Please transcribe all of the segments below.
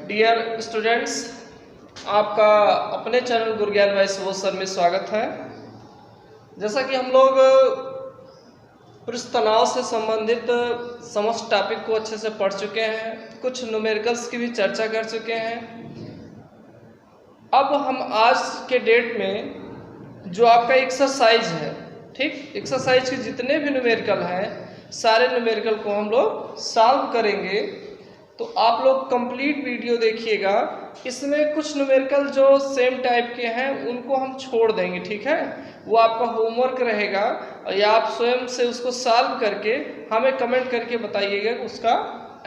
Dear students, आपका अपने channel गुरज्ञान vice वो सर में स्वागत है। जैसा कि हम लोग पृष्ठ तनाव से संबंधित समस्त टॉपिक को अच्छे से पढ़ चुके हैं, कुछ न्यूमेरिकल्स की भी चर्चा कर चुके हैं। अब हम आज के डेट में जो आपका एक्सरसाइज है, ठीक, एक्सरसाइज के जितने भी न्यूमेरिकल हैं सारे न्यूमेरिकल को हम लोग सॉल्व करेंगे। तो आप लोग कंप्लीट वीडियो देखिएगा। इसमें कुछ न्यूमेरिकल जो सेम टाइप के हैं उनको हम छोड़ देंगे, ठीक है। वो आपका होमवर्क रहेगा या आप स्वयं से उसको सॉल्व करके हमें कमेंट करके बताइएगा कि उसका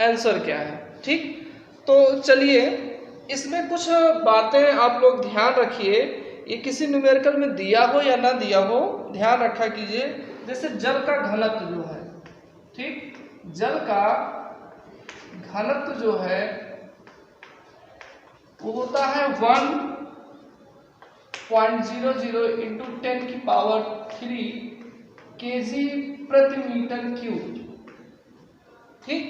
आंसर क्या है, ठीक। तो चलिए, इसमें कुछ बातें आप लोग ध्यान रखिए। ये किसी न्यूमेरिकल में दिया हो या ना दिया हो, ध्यान रखा कीजिए। जैसे जल का घनत्व जो है, ठीक, जल का घनत्व जो है वो होता है 1.00 इंटू 10⁻³ kg प्रति मीटर क्यूब, ठीक।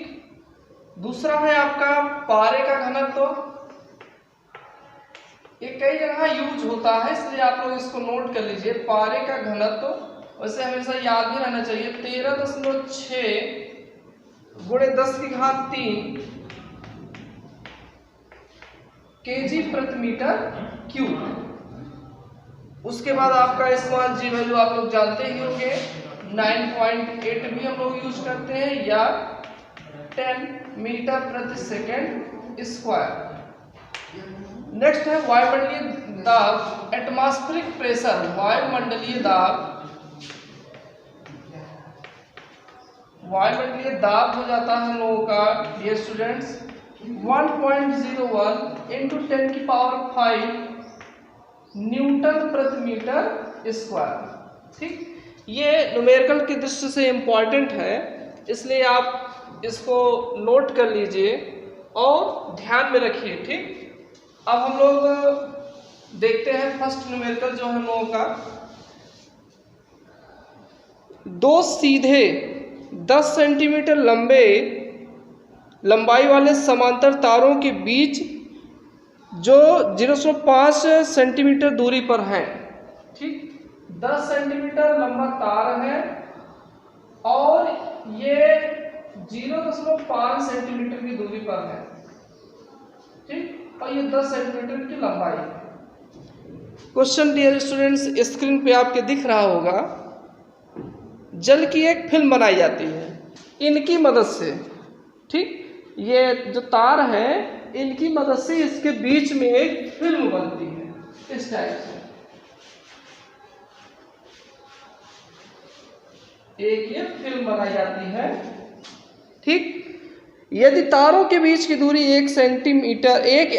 दूसरा है आपका पारे का घनत्व। ये कई जगह यूज होता है, इसलिए आप लोग इसको नोट कर लीजिए। पारे का घनत्व वैसे हमेशा याद भी रहना चाहिए, 13.6 गुणे 10⁻³ kg प्रति मीटर क्यूब। उसके बाद आपका स्मॉल जी वैल्यू आप लोग जानते ही होंगे, 9.8 भी हम लोग यूज करते हैं, या 10 मीटर प्रति सेकेंड स्क्वायर। नेक्स्ट है वायुमंडलीय दाब, एटमॉस्फेरिक प्रेशर। वायुमंडलीय दाब हो जाता है लोगों का, डियर स्टूडेंट्स, 1.01 इंटू 10⁵ न्यूटन प्रति मीटर स्क्वायर, ठीक। ये न्यूमेरिकल की दृष्टि से इम्पॉर्टेंट है, इसलिए आप इसको नोट कर लीजिए और ध्यान में रखिए, ठीक। अब हम लोग देखते हैं फर्स्ट न्यूमेरिकल जो है हम लोगों का। दो सीधे 10 सेंटीमीटर लंबाई वाले समांतर तारों के बीच जो 0.5 सेंटीमीटर दूरी पर हैं, ठीक। 10 सेंटीमीटर लंबा तार है और ये 0.5 सेंटीमीटर की दूरी पर है, ठीक, और ये 10 सेंटीमीटर की लंबाई है। क्वेश्चन डियर स्टूडेंट्स, स्क्रीन पे आपके दिख रहा होगा। जल की एक फिल्म बनाई जाती है इनकी मदद से, ठीक। ये जो तार है इनकी मदद से इसके बीच में एक फिल्म बनती है, इस टाइप से एक ये फिल्म बनाई जाती है, ठीक। यदि तारों के बीच की दूरी 1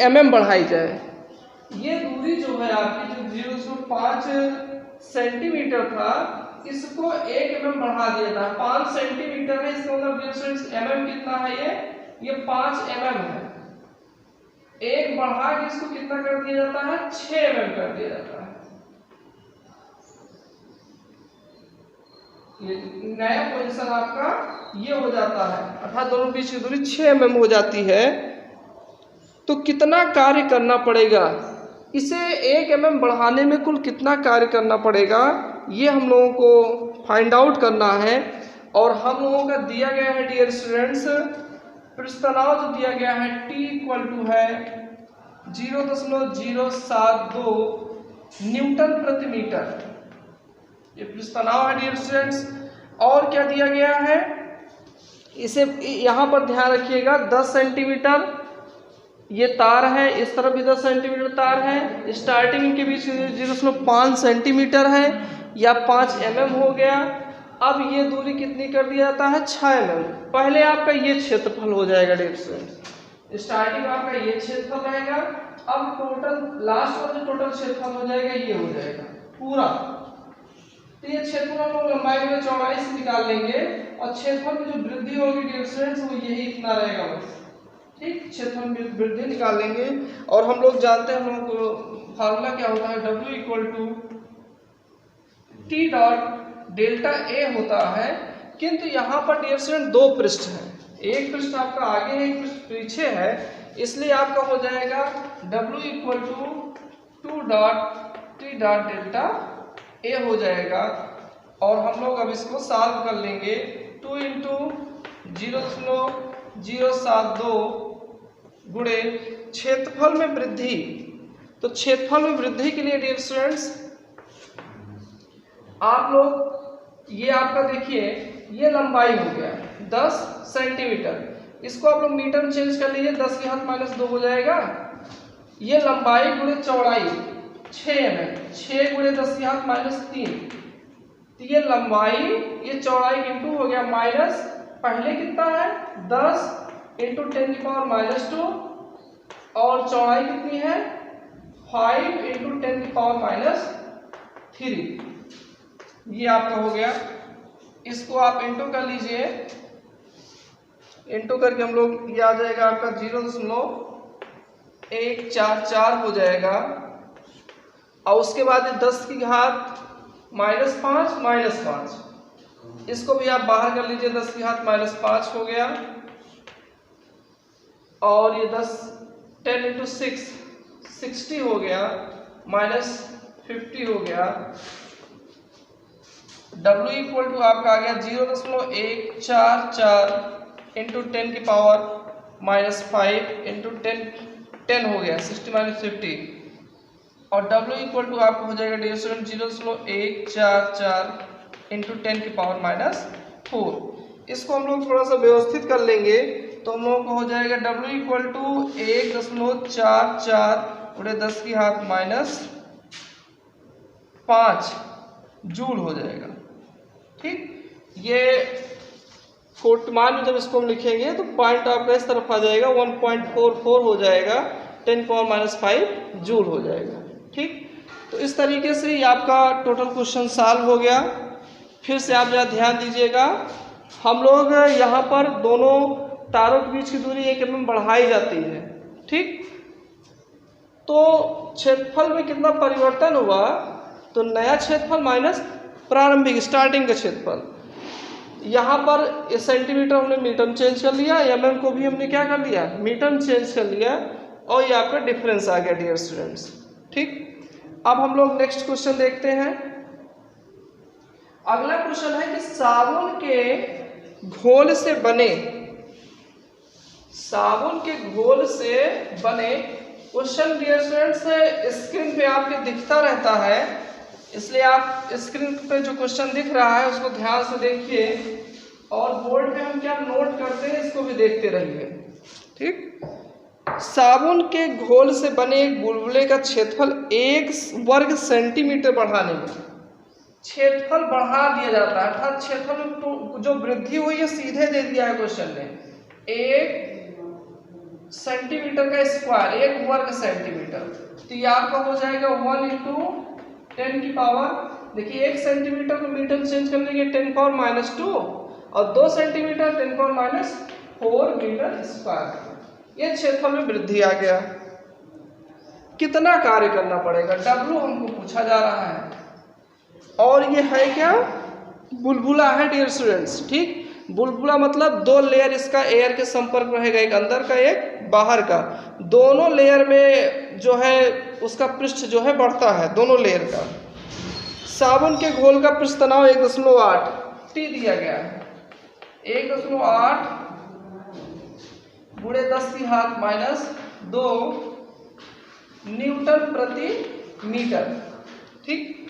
mm बढ़ाई जाए, ये दूरी जो है आपकी जो 0.5 सेंटीमीटर था इसको 1 mm बढ़ा दिया था। 5 सेंटीमीटर है, इसका मतलब mm कितना है, ये 5 mm है। एक बढ़ा के इसको कितना कर दिया जाता है, 6 mm कर दिया जाता है। ये नया पोजीशन आपका ये हो जाता है, अर्थात दोनों बीच की दूरी 6 mm हो जाती है। तो कितना कार्य करना पड़ेगा, इसे 1 mm बढ़ाने में कुल कितना कार्य करना पड़ेगा, ये हम लोगों को फाइंड आउट करना है। और हम लोगों का दिया गया है डियर स्टूडेंट्स, पृष्ठ तनाव जो दिया गया है T = 0.072 न्यूटन प्रति मीटर, ये पृष्ठ तनाव है डियर स्टूडेंट्स। और क्या दिया गया है, इसे यहाँ पर ध्यान रखिएगा, 10 सेंटीमीटर ये तार है, इस तरफ भी 10 सेंटीमीटर तार है, स्टार्टिंग के बीच 0.5 सेंटीमीटर है या 5 mm हो गया। अब ये दूरी कितनी कर दिया जाता है, 6 mm। पहले आपका ये क्षेत्रफल हो जाएगा डियर स्टूडेंट्स, स्टार्टिंग आपका ये क्षेत्रफल रहेगा। अब टोटल लास्ट वाला जो टोटल क्षेत्रफल हो जाएगा ये हो जाएगा पूरा। तो ये क्षेत्रफल हम लोग लंबाई में चौड़ाई से निकाल लेंगे और क्षेत्रफल की जो वृद्धि होगी डियर स्टूडेंट्स वो यही इतना रहेगा बस, ठीक। क्षेत्रफल में वृद्धि निकाल लेंगे और हम लोग जानते हैं, हम लोग को फार्मूला क्या होता है, W = T.Δa होता है। किंतु यहाँ पर डियर स्टूडेंट दो पृष्ठ हैं, एक पृष्ठ आपका आगे है, एक पृष्ठ पीछे है। इसलिए आपका हो जाएगा W equal to 2 dot T dot delta A हो जाएगा। और हम लोग अब इसको सॉल्व कर लेंगे। 2 इंटू 0.072 गुणे क्षेत्रफल में वृद्धि। तो क्षेत्रफल में वृद्धि के लिए डियर स्टूडेंट्स आप लोग ये आपका देखिए ये लंबाई हो गया 10 सेंटीमीटर, इसको आप लोग मीटर में चेंज कर लीजिए, 10 की घात -2 हो जाएगा। ये लंबाई गुणे चौड़ाई 6 mm, 6 गुणे 10 की घात -3, तो ये लंबाई ये चौड़ाई इंटू हो गया माइनस पहले कितना है 10 इंटू 10 की पावर -2 और चौड़ाई कितनी है 5 इंटू 10 की पावर -3, ये आपका हो गया। इसको आप इंटू कर लीजिए, इंटू करके हम लोग ये आ जाएगा आपका 0.144 हो जाएगा। और उसके बाद 10 की घात -5, इसको भी आप बाहर कर लीजिए, 10 की घात -5 हो गया। और ये 10 इंटू 6 60 हो गया, -50 हो गया। W इक्वल टू आपका आ गया 0.144 इंटू 10 की पावर -5 इंटू 10 हो गया 60 -50। और W इक्वल टू आपको हो जाएगा डियर स्टूडेंट 0.144 इंटू 10 की पावर -4। इसको हम लोग थोड़ा सा व्यवस्थित कर लेंगे तो हम लोग को हो जाएगा W इक्वल टू 1.44 गुणे 10 की घात -5 जूल हो जाएगा। ठीक, ये मान में जब इसको हम लिखेंगे तो पॉइंट आपका इस तरफ आ जाएगा 1.44 हो जाएगा, 10 पावर -5 जूल हो जाएगा। ठीक, तो इस तरीके से ये आपका टोटल क्वेश्चन सॉल्व हो गया। फिर से आप जरा ध्यान दीजिएगा, हम लोग यहाँ पर दोनों तारों के बीच की दूरी 1 mm बढ़ाई जाती है। ठीक, तो क्षेत्रफल में कितना परिवर्तन हुआ, तो नया क्षेत्रफल माइनस प्रारंभिक स्टार्टिंग का क्षेत्रफल। यहाँ पर सेंटीमीटर हमने मीटर में चेंज कर लिया, mm को भी हमने क्या कर लिया मीटर में चेंज कर लिया, और ये आपका डिफरेंस आ गया डियर स्टूडेंट्स। ठीक, अब हम लोग नेक्स्ट क्वेश्चन देखते हैं। अगला क्वेश्चन है कि साबुन के घोल से बने क्वेश्चन डियर स्टूडेंट्स स्क्रीन पे आपके दिखता रहता है, इसलिए आप स्क्रीन पे जो क्वेश्चन दिख रहा है उसको ध्यान से देखिए और बोर्ड पे हम क्या नोट करते हैं इसको भी देखते रहिए। ठीक, साबुन के घोल से बने एक बुलबुले का क्षेत्रफल 1 वर्ग सेंटीमीटर बढ़ाने में, क्षेत्रफल बढ़ा दिया जाता है, अर्थात क्षेत्रफल में जो वृद्धि हुई है सीधे दे दिया है क्वेश्चन ने। 1 सेंटीमीटर का स्क्वायर 1 वर्ग सेंटीमीटर, तो ये आपका हो जाएगा 1 इंटू 10 की पावर, देखिए 1 सेंटीमीटर को मीटर चेंज कर लेंगे 10 पावर -2 और 2 सेंटीमीटर 10 पावर -4 मीटर स्क्वायर। ये क्षेत्रफल में वृद्धि आ गया। कितना कार्य करना पड़ेगा, W हमको पूछा जा रहा है। और ये है क्या, बुलबुला है डियर स्टूडेंट्स। ठीक, बुलबुला मतलब 2 लेयर इसका एयर के संपर्क रहेगा, एक अंदर का एक बाहर का, दोनों लेयर में जो है उसका पृष्ठ जो है बढ़ता है दोनों लेयर का। साबुन के घोल का पृष्ठ तनाव 1.8 T दिया गया है, 1.8 गुणे 10 की घात -2 न्यूटन प्रति मीटर। ठीक,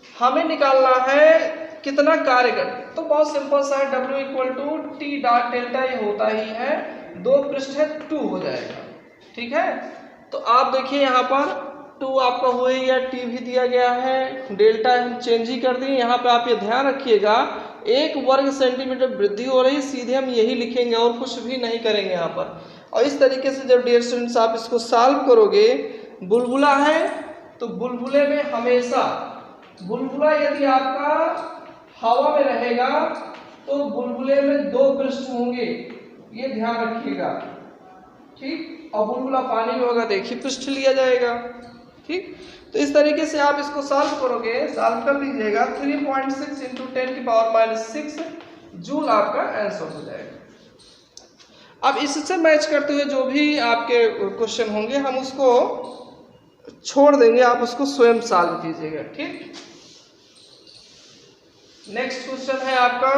हमें निकालना है कितना कार्य कर, तो बहुत सिंपल सा है, W equal to T dot delta, ये होता ही है 2 पृष्ठ है 2 हो जाएगा। ठीक है, तो आप देखिए यहाँ पर 2 आपका हो गया, T भी दिया गया है, डेल्टा हम चेंज ही कर दिए। यहाँ पे आप ये ध्यान रखिएगा 1 वर्ग सेंटीमीटर वृद्धि हो रही, सीधे हम यही लिखेंगे और कुछ भी नहीं करेंगे यहाँ पर। और इस तरीके से जब डियर स्टूडेंट्स आप इसको सॉल्व करोगे, बुलबुला है तो बुलबुले में हमेशा, बुलबुला यदि आपका हवा में रहेगा तो बुलबुले में 2 पृष्ठ होंगे, ये ध्यान रखिएगा। ठीक, और बुलबुला पानी में होगा, देखिए पृष्ठ लिया जाएगा। ठीक, तो इस तरीके से आप इसको सॉल्व करोगे, सॉल्व कर लीजिएगा, 3.6 इंटू 10 की पावर -6 जूल आपका आंसर हो जाएगा। अब इससे मैच करते हुए जो भी आपके क्वेश्चन होंगे हम उसको छोड़ देंगे, आप उसको स्वयं सॉल्व कीजिएगा। ठीक, नेक्स्ट क्वेश्चन है आपका,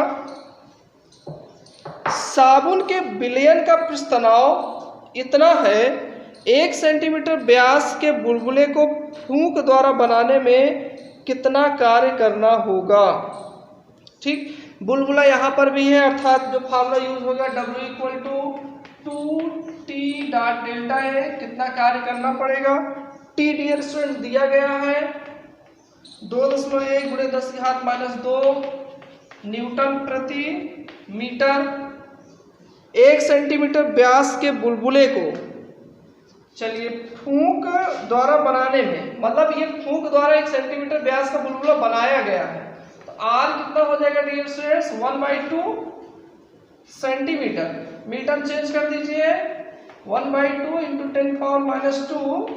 साबुन के विलयन का पृष्ठ तनाव इतना है, 1 सेंटीमीटर व्यास के बुलबुले को फूंक द्वारा बनाने में कितना कार्य करना होगा। ठीक, बुलबुला यहाँ पर भी है, अर्थात जो फार्मूला यूज होगा W=2T∆ है, कितना कार्य करना पड़ेगा। T डियर स्टूडेंट दिया गया है 2.1 × 10⁻² न्यूटन प्रति मीटर। 1 सेंटीमीटर व्यास के बुलबुले को चलिए फूंक द्वारा बनाने में, मतलब ये फूंक द्वारा 1 सेंटीमीटर व्यास का बुलबुला बनाया गया है, तो R कितना हो जाएगा dear students, 1/2 centimetre. Metre change कर दीजिए, 1/2 × 10⁻²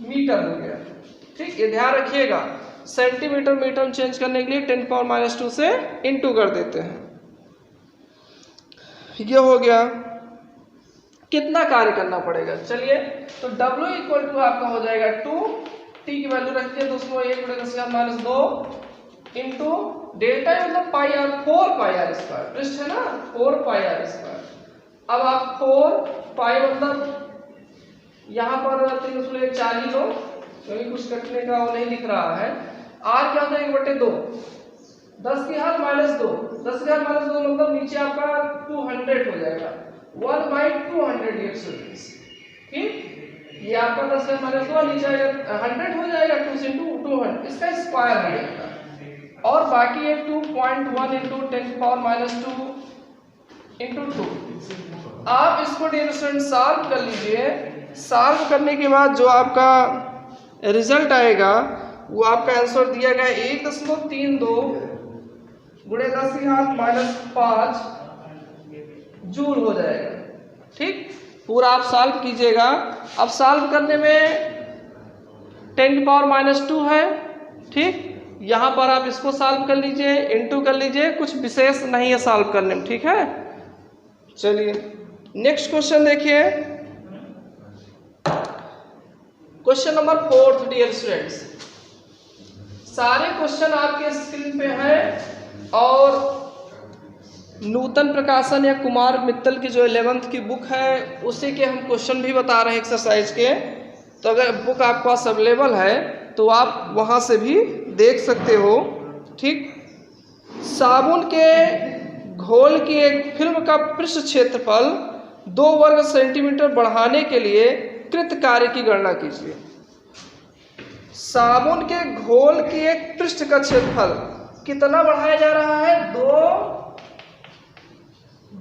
मीटर हो गया। ठीक, ये ध्यान रखिएगा, सेंटीमीटर मीटर चेंज करने के लिए 10⁻² से इंटू कर देते हैं। ये हो गया, कितना कार्य करना पड़ेगा। चलिए तो W आपका हो जाएगा 2, T की वैल्यू रखिए 2.1 × 10⁻² इंटू डेल्टा मतलब πr, 4πr², पृष्ठ है ना 4πr²। अब आप 4π मतलब यहाँ पर 3/4 ही लो, क्योंकि कुछ कटने का वो नहीं दिख रहा है। R क्या होता है 1/2, 10⁻², 10⁻² मतलब नीचे आपका 200 हो जाएगा, 1/200 डियर स्टूडेंट्स। ठीक, ये आपका 10⁻² नीचे आएगा 100 हो जाएगा, 2 × 200 इसका स्क्वायर हो जाएगा, और बाकी है 2.1 × 10⁻² इंटू 2। आप इसको डियर स्टूडेंट सॉल्व कर लीजिए। सॉल्व करने के बाद जो आपका रिजल्ट आएगा वो आपका आंसर दिया गया 1.32 × 10⁻5 जूल हो जाएगा। ठीक, पूरा आप सॉल्व कीजिएगा। अब सॉल्व करने में 10⁻² है। ठीक, यहाँ पर आप इसको सॉल्व कर लीजिए, इंटू कर लीजिए, कुछ विशेष नहीं है सॉल्व करने में। ठीक है, चलिए नेक्स्ट क्वेश्चन देखिए, क्वेश्चन नंबर 4 डियर स्टूडेंट्स। सारे क्वेश्चन आपके स्क्रीन पे हैं और नूतन प्रकाशन या कुमार मित्तल की जो 11th की बुक है उसी के हम क्वेश्चन भी बता रहे हैं एक्सरसाइज के। तो अगर बुक आपके पास अवेलेबल है तो आप वहाँ से भी देख सकते हो। ठीक, साबुन के घोल की एक फिल्म का पृष्ठ क्षेत्रफल 2 वर्ग सेंटीमीटर बढ़ाने के लिए कृत कार्य की गणना कीजिए। साबुन के घोल की एक पृष्ठ का क्षेत्रफल कितना बढ़ाया जा रहा है,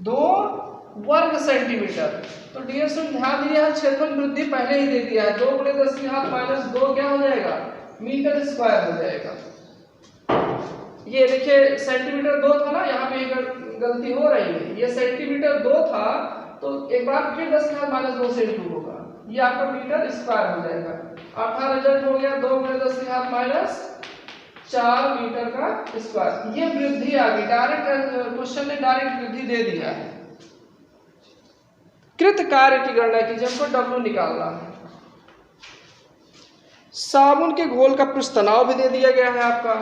2 वर्ग सेंटीमीटर। तो डियर स्टूडेंट ध्यान दीजिए, क्षेत्रफल वृद्धि पहले ही दे दिया है, 2 × 10⁻² क्या हो जाएगा, मीटर स्क्वायर हो जाएगा। ये देखिए सेंटीमीटर 2 था ना, यहाँ पे गलती हो रही है, ये सेंटीमीटर 2 था, तो एक बार फिर 10⁻² से इंटू होगा, ये आपका मीटर स्क्वायर हो जाएगा। 18 रिजल्ट हो गया 2 × 10⁻4 मीटर का स्क्वायर। ये वृद्धि आ गई, डायरेक्ट क्वेश्चन ने डायरेक्ट वृद्धि दे दिया है। कृत कार्य की गणना कीजिए, हमको W निकालना है। साबुन के घोल का पृष्ठ तनाव भी दे दिया गया है आपका,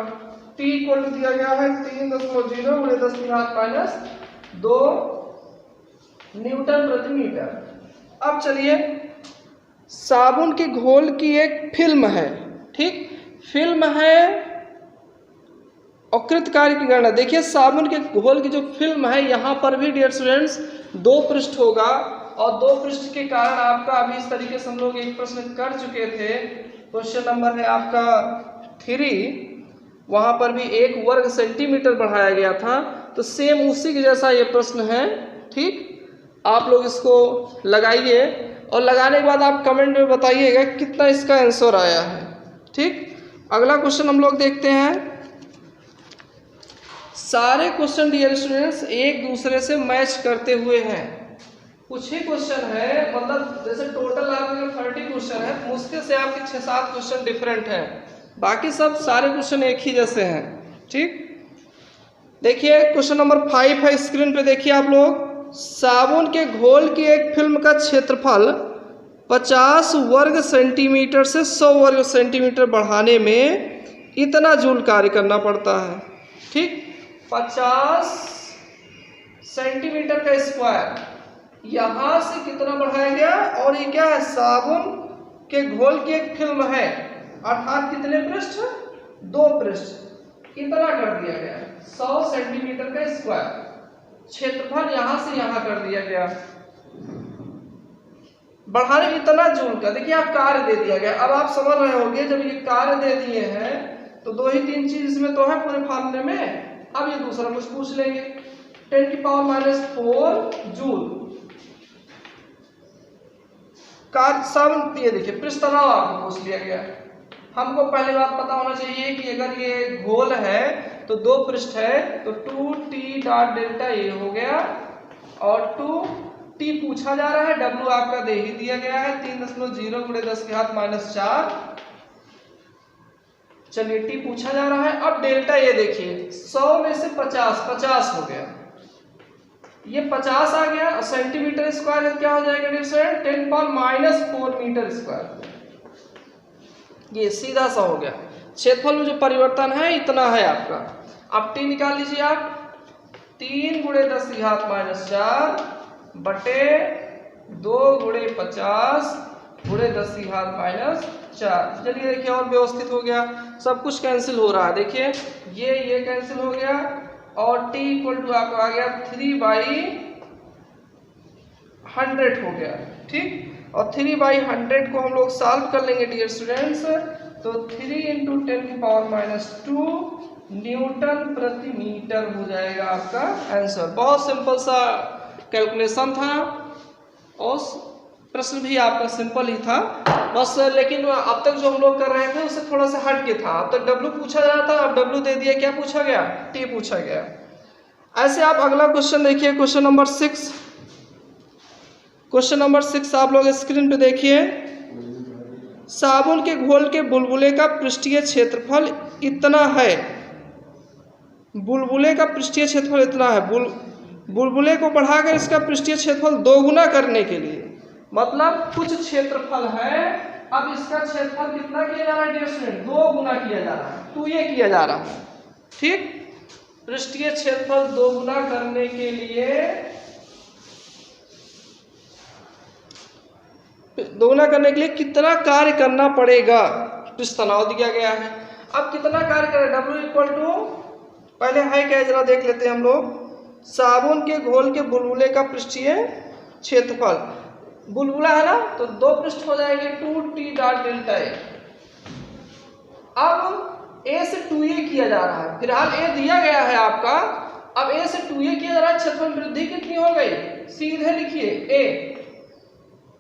T दिया गया है 3.0 × 10⁻² न्यूटन प्रति मीटर। अब चलिए, साबुन के घोल की एक फिल्म है। ठीक, फिल्म है और कृत कार्य की गणना। देखिए साबुन के घोल की जो फिल्म है यहाँ पर भी डियर स्टूडेंट्स 2 पृष्ठ होगा, और 2 पृष्ठ के कारण आपका अभी इस तरीके से हम लोग एक प्रश्न कर चुके थे। क्वेश्चन नंबर है आपका 3, वहाँ पर भी 1 वर्ग सेंटीमीटर बढ़ाया गया था, तो सेम उसी के जैसा ये प्रश्न है। ठीक, आप लोग इसको लगाइए और लगाने के बाद आप कमेंट में बताइएगा कितना इसका आंसर आया है। ठीक, अगला क्वेश्चन हम लोग देखते हैं। सारे क्वेश्चन डियर स्टूडेंट्स एक दूसरे से मैच करते हुए हैं, कुछ ही क्वेश्चन है, मतलब जैसे टोटल आपके 30 क्वेश्चन है, मुश्किल से आपके 6-7 क्वेश्चन डिफरेंट हैं, बाकी सब सारे क्वेश्चन एक ही जैसे हैं। ठीक, देखिए क्वेश्चन नंबर 5 है स्क्रीन पे, देखिए आप लोग। साबुन के घोल की एक फिल्म का क्षेत्रफल 50 वर्ग सेंटीमीटर से 100 वर्ग सेंटीमीटर बढ़ाने में इतना जूल कार्य करना पड़ता है। ठीक, 50 सेंटीमीटर का स्क्वायर यहाँ से कितना बढ़ाया गया, और ये क्या है, साबुन के घोल की एक फिल्म है, अर्थात कितने पृष्ठ, 2 पृष्ठ, इतना कर दिया गया। 100 सेंटीमीटर का स्क्वायर क्षेत्रफल यहाँ से यहाँ कर दिया गया, बढ़ाने में इतना जूल का। देखिए आप कार्य दे दिया गया। अब आप समझ रहे होंगे, जब ये कार्य दे दिए हैं तो 2 ही 3 चीज इसमें तो है पूरे फार्मूले में। अब ये दूसरा कुछ पूछ लेंगे, 10⁻⁴ जूल कार्य साबुन। ये देखिए पृष्ठ तनाव आपको पूछ लिया गया। हमको पहले बात पता होना चाहिए कि अगर ये घोल है तो 2 पृष्ठ है, तो 2t डॉट डेल्टा ए हो गया, और 2t पूछा जा रहा है, w आपका दे ही दिया गया है 3.0 × 10⁻⁴। चलिए t पूछा जा रहा है। अब डेल्टा ए देखिए 100 में से 50 हो गया, ये 50 आ गया, और सेंटीमीटर स्क्वायर क्या हो जाएगा, 10⁻⁴ मीटर स्क्वायर। ये सीधा सा हो गया। क्षेत्रफल में जो परिवर्तन है इतना है आपका। अब t निकाल लीजिए आप, 3 × 10⁻⁴ बटे 2 × 50 × 10⁻⁴। चलिए देखिए और व्यवस्थित हो गया, सब कुछ कैंसिल हो रहा है। देखिए ये कैंसिल हो गया, और t = आपका आ गया 3/100 हो गया। ठीक, और 3/100 को हम लोग सॉल्व कर लेंगे डियर स्टूडेंट्स, तो 3 × 10⁻² न्यूटन प्रति मीटर हो जाएगा आपका आंसर। बहुत सिंपल सा कैलकुलेशन था, और प्रश्न भी आपका सिंपल ही था बस। लेकिन अब तक जो हम लोग कर रहे थे उससे थोड़ा सा हट के था। अब तक W पूछा जा रहा था, अब W दे दिया, क्या पूछा गया, T पूछा गया। ऐसे आप अगला क्वेश्चन देखिए, क्वेश्चन नंबर 6। क्वेश्चन नंबर 6 आप लोग स्क्रीन पे देखिए। साबुन के घोल के बुलबुले का पृष्ठीय क्षेत्रफल इतना है, बुलबुले का पृष्ठीय क्षेत्रफल इतना है। बुलबुले को बढ़ाकर इसका पृष्ठीय क्षेत्रफल 2 गुना करने के लिए, मतलब कुछ क्षेत्रफल है, अब इसका क्षेत्रफल कितना किया जा रहा है डियर स्टूडेंट, 2 गुना किया जा रहा है, 2a किया जा रहा है। ठीक, पृष्ठीय क्षेत्रफल 2 गुना करने के लिए, 2 गुना करने के लिए कितना कार्य करना पड़ेगा, पृष्ठ तनाव दिया गया है। अब कितना कार्य करें, W पहले है क्या जरा देख लेते हैं हम लोग। साबुन के घोल के बुलबुले का पृष्ठीय क्षेत्रफल, बुलबुला है ना, तो 2 पृष्ठ हो जाएंगे, 2t डॉट डेल्टा ए। अब a से 2a किया जा रहा है, फिलहाल a दिया गया है आपका, अब a से 2a किया जा रहा है, क्षेत्रफल वृद्धि कितनी हो गई, सीधे लिखिए a,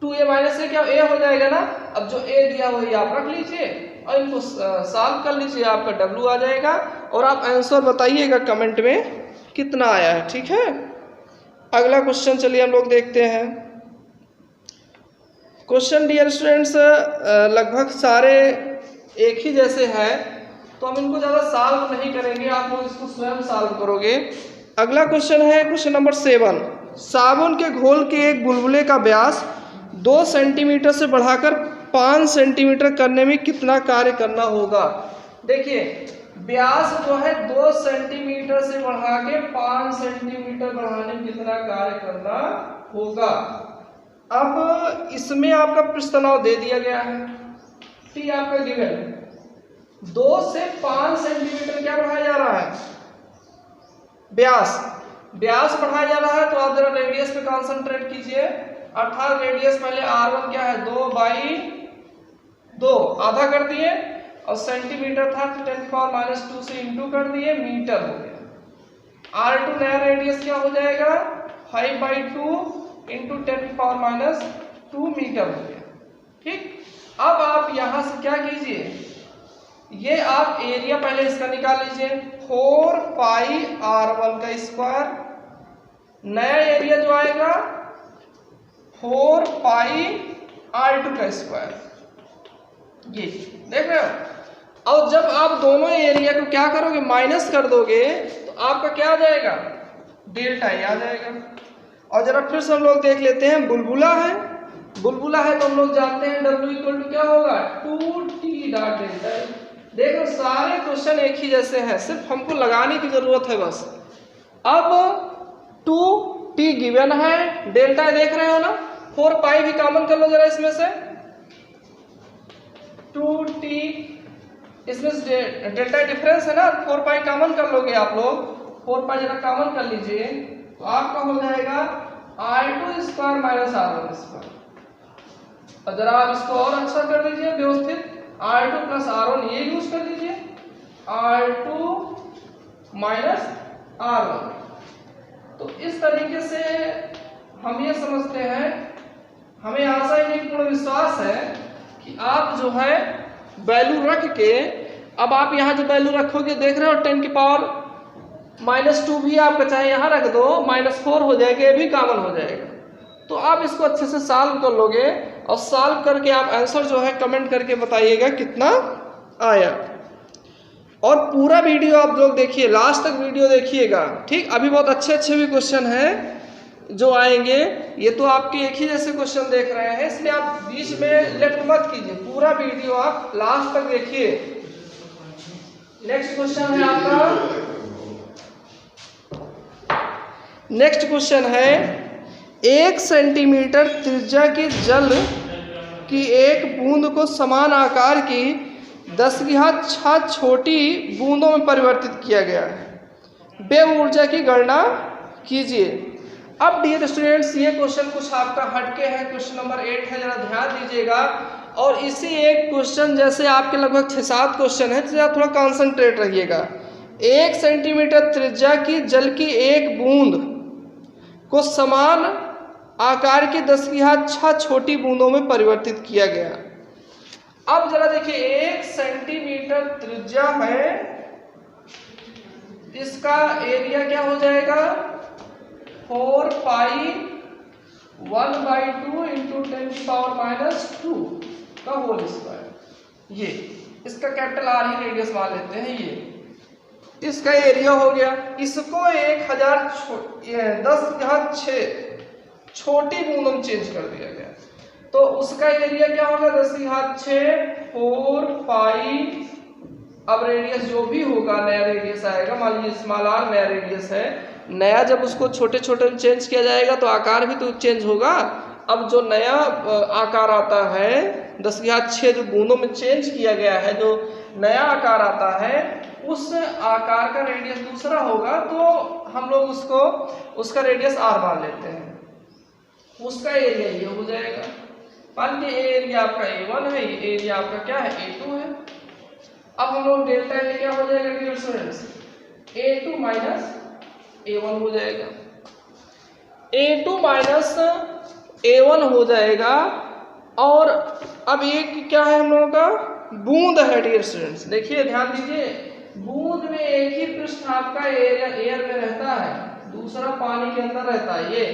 2a माइनस a क्या a हो जाएगा ना। अब जो a दिया वही आप रख लीजिए और इनको सॉल्व कर लीजिए, आपका W आ जाएगा, और आप आंसर बताइएगा कमेंट में कितना आया है। ठीक है, अगला क्वेश्चन चलिए हम लोग देखते हैं। क्वेश्चन डियर स्टूडेंट्स लगभग सारे एक ही जैसे हैं, तो हम इनको ज़्यादा सॉल्व नहीं करेंगे, आप लोग इसको स्वयं सॉल्व करोगे। अगला क्वेश्चन है क्वेश्चन नंबर 7। साबुन के घोल के एक बुलबुले का व्यास 2 सेंटीमीटर से बढ़ाकर 5 सेंटीमीटर करने में कितना कार्य करना होगा। देखिए व्यास जो है 2 सेंटीमीटर से बढ़ा के 5 सेंटीमीटर बढ़ाने में कितना कार्य करना होगा। अब इसमें आपका पृष्ठ तनाव दे दिया गया है, T आपका गिवन, 2 से 5 सेंटीमीटर क्या बढ़ाया जा रहा है, व्यास बढ़ाया जा रहा है। तो आप जरा रेडियस पे कॉन्सेंट्रेट कीजिए, अर्थात रेडियस पहले R1 क्या है 2/2 आधा कर दिए, और सेंटीमीटर था तो 10⁻² से इंटू कर दिए, मीटर हो गया। R2 नया रेडियस क्या हो जाएगा 5/2 इंटू 10⁻² मीटर हो गया। ठीक, अब आप यहां से क्या कीजिए, ये आप एरिया पहले इसका निकाल लीजिए, 4πr1 का स्क्वायर, नया एरिया जो आएगा 4πr2 का स्क्वायर, ये देख रहे हो। और जब आप दोनों एरिया को क्या करोगे, माइनस कर दोगे, तो आपका क्या आ जाएगा, डेल्टा ए आ जाएगा। और जरा फिर से हम लोग देख लेते हैं, बुलबुला है, बुलबुला है तो हम लोग जानते हैं W इक्वल टू क्या होगा 2T डॉट डेल्टा। देखो सारे क्वेश्चन एक ही जैसे हैं, सिर्फ हमको लगाने की जरूरत है बस। अब 2T गिवन है, डेल्टा देख रहे हो ना, 4 पाई भी कॉमन कर लो जरा इसमें से, 2T इसमें से डेल्टा डिफरेंस है ना, 4 पाई कॉमन कर लोगे आप लोग, 4 पाई जरा कॉमन कर लीजिए तो आपका हो जाएगा R2 square minus R1 square. और जरा आप इसको और अच्छा कर लीजिए व्यवस्थित, R2 प्लस R1 ये यूज कर लीजिए, R2 माइनस R1। तो इस तरीके से हम ये समझते हैं, हमें आशा ही पूर्ण विश्वास है कि आप जो है वैल्यू रख के, अब आप यहाँ जो वैल्यू रखोगे देख रहे हो 10 की पावर -2 भी आपका चाहे यहाँ रख दो, -4 हो जाएगा, ये भी कॉमन हो जाएगा। तो आप इसको अच्छे से सॉल्व कर लोगे और सॉल्व करके आप आंसर जो है कमेंट करके बताइएगा कितना आया। और पूरा वीडियो आप लोग देखिए, लास्ट तक वीडियो देखिएगा, ठीक। अभी बहुत अच्छे अच्छे भी क्वेश्चन हैं जो आएंगे, ये तो आपके एक ही जैसे क्वेश्चन देख रहे हैं, इसलिए आप बीच में लेफ्ट मत कीजिए, पूरा वीडियो आप लास्ट तक देखिए। नेक्स्ट क्वेश्चन है आपका, नेक्स्ट क्वेश्चन है 1 सेंटीमीटर त्रिज्या की जल की एक बूंद को समान आकार की 10⁶ छोटी बूंदों में परिवर्तित किया गया है, वेव ऊर्जा की गणना कीजिए। अब डियर स्टूडेंट्स ये क्वेश्चन कुछ आपका हटके है, क्वेश्चन नंबर 8 है, जरा ध्यान दीजिएगा। और इसी एक क्वेश्चन जैसे आपके लगभग 6-7 क्वेश्चन है, तो आप थोड़ा कॉन्सेंट्रेट रहिएगा। 1 सेंटीमीटर त्रिज्या की जल की एक बूंद को समान आकार की 10⁶ छोटी बूंदों में परिवर्तित किया गया। अब जरा देखिए 1 सेंटीमीटर त्रिज्या है, इसका एरिया क्या हो जाएगा 4 पाई 1/2 इंटू 10 की पावर -2 का होल स्क्वायर। ये इसका कैपिटल R ही रेडियस मान लेते हैं, ये इसका एरिया हो गया। इसको 10⁶ छोटी बूंदों में चेंज कर दिया गया, तो उसका एरिया क्या होगा 10⁶ 4 पाई। अब रेडियस जो भी होगा, नया रेडियस आएगा, मान लीजिए स्मॉल r नया रेडियस है, नया जब उसको छोटे छोटे में चेंज किया जाएगा तो आकार भी तो चेंज होगा। अब जो नया आकार आता है 10⁶ जो बूंदों में चेंज किया गया है, जो नया आकार आता है उस आकार का रेडियस दूसरा होगा, तो हम लोग उसको उसका रेडियस r मान लेते हैं, उसका एरिया ये हो जाएगा। मान लीजिए एरिया आपका A1 है, ये एरिया आपका क्या है A2 है। अब हम लोग डेल्टा ए क्या हो जाएगा dear students, A2 minus A1 हो जाएगा, A2 माइनस A1 हो जाएगा। और अब ये क्या है हम लोगों का बूंद है डियर स्टूडेंट्स, देखिए ध्यान दीजिए, बूंद में एक ही पृष्ठ आपका एयर में रहता है, दूसरा पानी के अंदर रहता है। ये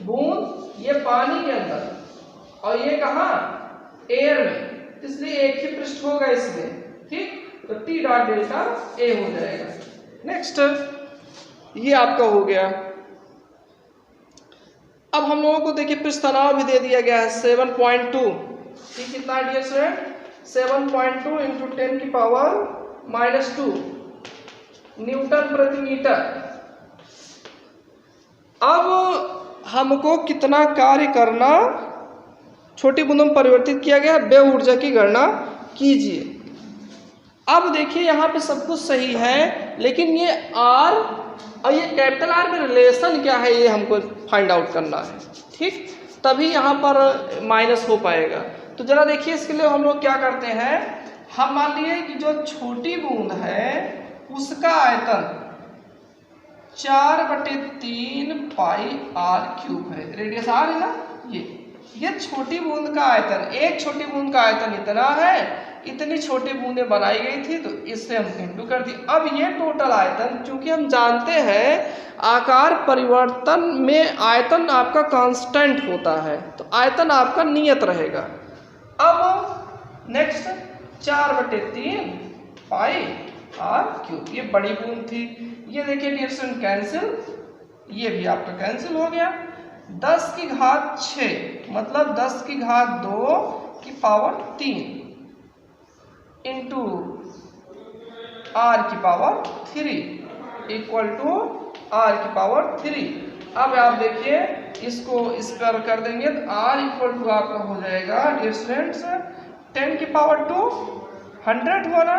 बूंद ये पानी के अंदर और ये कहाँ एयर में, इसलिए एक ही पृष्ठ होगा इसमें, ठीक। तो T डॉट डेल्टा A हो जाएगा। नेक्स्ट ये आपका हो गया। अब हम लोगों को देखिए पृष्ठ तनाव भी दे दिया गया है 7.2, ठीक। कितना डियर स्टूडेंट 7.2 इंटू 10 की पावर -2 न्यूटन प्रति मीटर। अब हमको कितना कार्य करना, छोटी बूंदों में परिवर्तित किया गया, वेव ऊर्जा की गणना कीजिए। अब देखिए यहाँ पे सब कुछ सही है, लेकिन ये R और ये कैपिटल R में रिलेशन क्या है ये हमको फाइंड आउट करना है, ठीक। तभी यहाँ पर माइनस हो पाएगा। तो जरा देखिए इसके लिए हम लोग क्या करते हैं, हम मान लिए कि जो छोटी बूंद है उसका आयतन 4/3 पाई r³ है, रेडियस r है ना, ये छोटी बूंद का आयतन, एक छोटी बूंद का आयतन इतना है, इतनी छोटी बूंदें बनाई गई थी, तो इससे हम इंटू कर दी। अब ये टोटल आयतन, चूंकि हम जानते हैं आकार परिवर्तन में आयतन आपका कांस्टेंट होता है, तो आयतन आपका नियत रहेगा। अब नेक्स्ट 4/3 पाई r³, ये बड़ी बूंद थी, ये देखिए डियर स्टूडेंट कैंसिल, ये भी आपका कैंसिल हो गया। 10 की घात 6 मतलब 10 की घात 2 की पावर 3 इंटू r की पावर 3 इक्वल टू r की पावर 3। अब आप देखिए इसको इस पर कर देंगे तो r इक्वल टू आपका हो जाएगा डियर स्टूडेंट्स 10 की पावर 2 100 हुआ ना,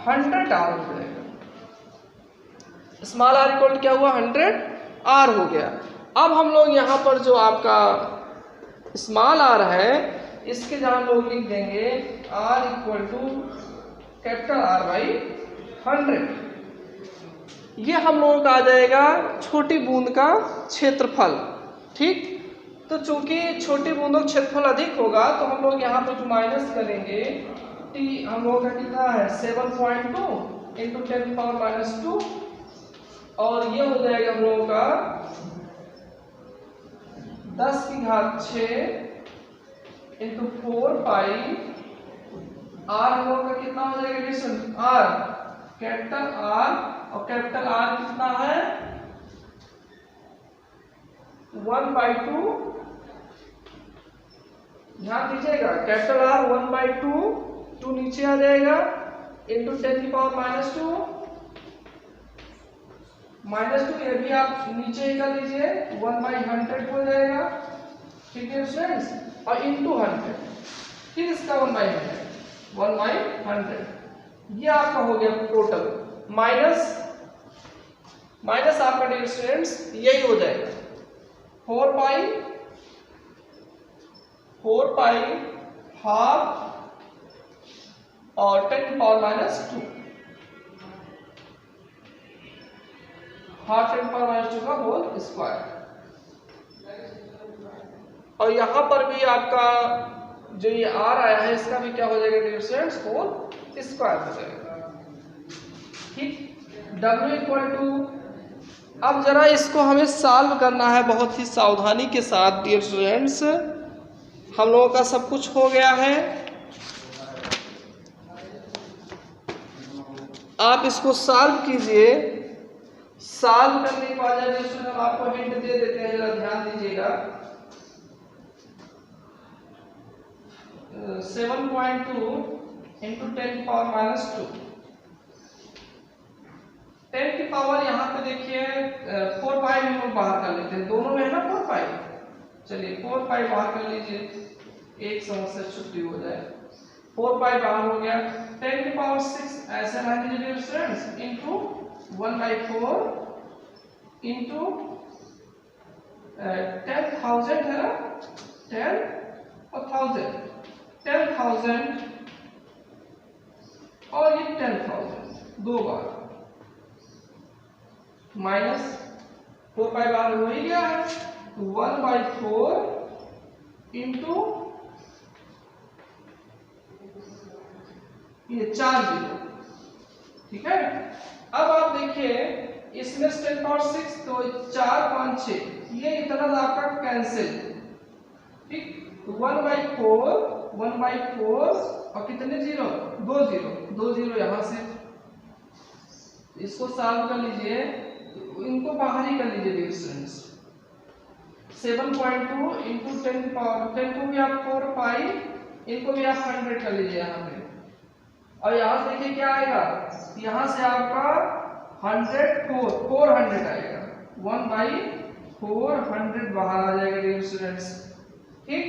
100 r हो जाएगा। स्मॉल r इक्वल टू क्या हुआ 100 r हो गया। अब हम लोग यहाँ पर जो आपका स्मॉल r है इसके जहाँ लोग लिख देंगे r equal to capital R by 100। ये हम लोगों का आ जाएगा छोटी बूंद का क्षेत्रफल। ठीक, तो चूंकि छोटी बूंदों का क्षेत्रफल अधिक होगा तो हम लोग यहाँ पर जो माइनस करेंगे t हम लोगों का कितना है 7.2 इंटू 10 पावर -2 और ये हो जाएगा हम लोगों का 10 की घात 6 इंटू 4 पाई r हम लोगों का कितना हो जाएगा डिवीजन r कैपिटल R और कैपिटल R कितना है 1/2। ध्यान दीजिएगा कैपिटल R 1/2 2 नीचे आ जाएगा इंटू 10 की पावर -2 ये भी आप नीचे ही कर लीजिए 1/100 हो जाएगा। ठीक है फ्रेंड्स, और इंटू 100 फिर इसका 1/100 ये आपका हो गया टोटल माइनस आपका डियर स्टूडेंट्स यही हो जाएगा 4 पाई हाफ और 10 की पावर -2 हाफ 10 की पावर -2 का होल स्क्वायर। और यहां पर भी आपका जो ये r आया है इसका भी क्या हो जाएगा डियर स्टूडेंट्स होल स्क्वायर हो जाएगा। ठीक, w इक्वल टू अब जरा इसको हमें सॉल्व करना है बहुत ही सावधानी के साथ डियर स्टूडेंट्स। हम लोगों का सब कुछ हो गया है, आप इसको सॉल्व कीजिए। सॉल्व करने के बाद डियर स्टूडेंट हम आपको हिंट दे देते हैं, जरा ध्यान दीजिएगा। 7.2 इंटू 10 पावर -2 10 की पावर यहाँ पे देखिए 4 पाई हम लोग बाहर कर लेते हैं, दोनों में है ना 4 पाई। चलिए 4 पाई बाहर कर लीजिए, एक समस्या छुट्टी हो जाए। 4 पाई बाहर हो गया, 10 की पावर 6 ऐसे रहने दीजिए स्टूडेंट्स इंटू 1/4 इंटू 10,000 है ना 10 और 10,000 और ये 10,000 दो बार माइनस 4 पाई बार हो ही गया है 1/4 इंटू ये 4 जीरो। ठीक है, अब आप देखिए इसमें 10 पावर 6 तो 4 5 6 ये इतना आपका कैंसिल। ठीक, 1/4 और कितने जीरो 2 जीरो यहां से इसको सॉल्व कर लीजिए, इनको बाहर ही कर लीजिए डियर स्टूडेंट्स। 7.2 इंटू 10 पावर 10 को भी आप 4 पाई इनको भी आप 100 कर लीजिए यहाँ पे। और यहाँ से देखिए क्या आएगा, यहाँ से आपका 400 आएगा 1/400 बाहर आ जाएगा डियर स्टूडेंट्स। ठीक,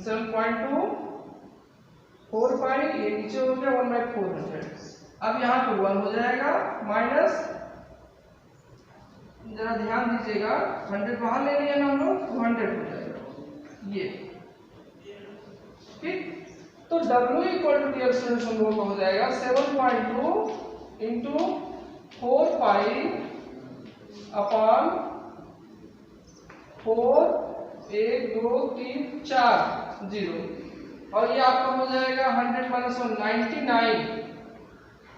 7.2 4 पाई ये नीचे हो गया 1/400। अब यहाँ पे 1 हो जाएगा माइनस, जरा ध्यान दीजिएगा 100 बाहर ले लिया ना हम लोग तो 100 हो जाएगा ये। ठीक, तो W equal to dear students हम लोगों का हो जाएगा 7.2 इंटू 4 पाई अपॉन 4 1 2 3 4 जीरो और ये आपका हो जाएगा 100 - 1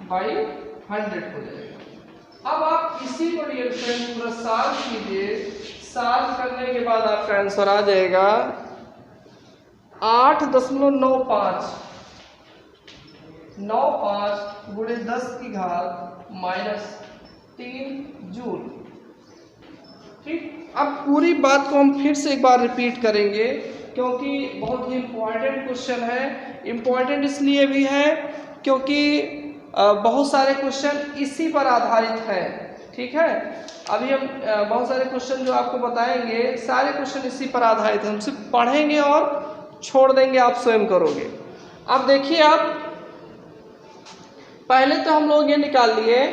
99/100 हो जाएगा। अब आप इसी को डियर फ्रेंड्स पूरा सॉल्व कीजिए, सॉल्व करने के बाद आपका आंसर आ जाएगा 8.95 गुणे 10 की घात -3 जूल। ठीक, अब पूरी बात को हम फिर से एक बार रिपीट करेंगे क्योंकि बहुत ही इम्पोर्टेंट क्वेश्चन है। इम्पोर्टेंट इसलिए भी है क्योंकि बहुत सारे क्वेश्चन इसी पर आधारित है। ठीक है, अभी हम बहुत सारे क्वेश्चन जो आपको बताएंगे सारे क्वेश्चन इसी पर आधारित है। हम सिर्फ पढ़ेंगे और छोड़ देंगे, आप स्वयं करोगे। अब देखिए, आप पहले तो हम लोग ये निकाल लिए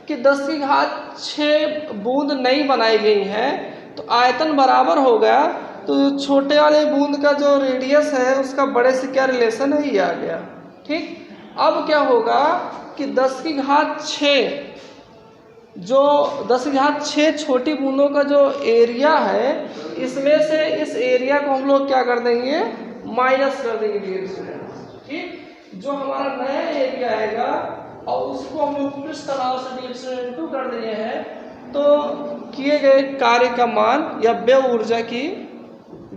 कि 10⁶ बूंद नई बनाई गई है तो आयतन बराबर होगा, तो छोटे वाले बूंद का जो रेडियस है उसका बड़े से क्या रिलेशन है, ये आ गया। ठीक, अब क्या होगा कि 10⁶ जो 10⁶ छोटी बूंदों का जो एरिया है, इसमें से इस एरिया को हम लोग क्या कर देंगे, माइनस कर देंगे। ठीक, जो हमारा नया एरिया आएगा और उसको हम लोग पृष्ठ तनाव से डिवाइड कर दिए हैं, तो किए गए कार्य का मान या व्यय ऊर्जा की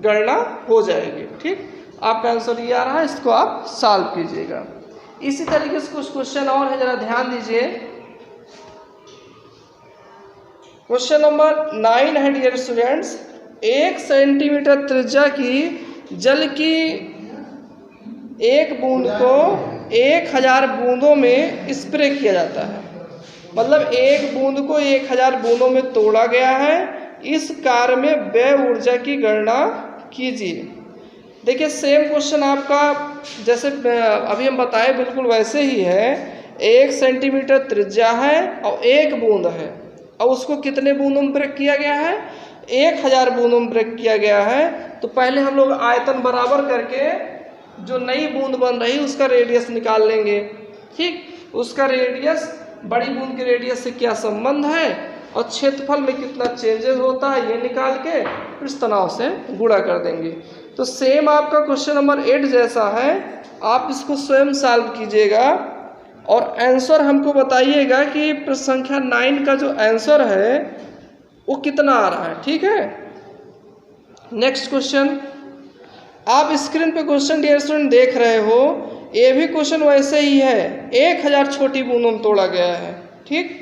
गणना हो जाएगी। ठीक, आपका आंसर ये आ रहा है, इसको आप सॉल्व कीजिएगा। इसी तरीके से कुछ क्वेश्चन और है, जरा ध्यान दीजिए। क्वेश्चन नंबर 9 है डियर स्टूडेंट्स, 1 सेंटीमीटर त्रिज्या की जल की एक बूंद को 1000 बूंदों में स्प्रे किया जाता है। मतलब एक बूंद को 1000 बूंदों में तोड़ा गया है। इस कार्य में व्यय ऊर्जा की गणना कीजिए। देखिए, सेम क्वेश्चन आपका जैसे अभी हम बताए बिल्कुल वैसे ही है। 1 सेंटीमीटर त्रिज्या है और एक बूंद है, और उसको कितने बूंदों में ब्रेक किया गया है, 1000 बूंदों में ब्रेक किया गया है। तो पहले हम लोग आयतन बराबर करके जो नई बूंद बन रही उसका रेडियस निकाल लेंगे। ठीक, उसका रेडियस बड़ी बूंद के रेडियस से क्या संबंध है और क्षेत्रफल में कितना चेंजेस होता है, ये निकाल के पृष्ठ तनाव से गुणा कर देंगे। तो सेम आपका क्वेश्चन नंबर 8 जैसा है, आप इसको स्वयं सॉल्व कीजिएगा और आंसर हमको बताइएगा कि प्रश्न संख्या 9 का जो आंसर है वो कितना आ रहा है। ठीक है, नेक्स्ट क्वेश्चन, आप स्क्रीन पे क्वेश्चन डियर स्टूडेंट देख रहे हो, ये भी क्वेश्चन वैसे ही है, 1000 छोटी बूंदों में तोड़ा गया है। ठीक,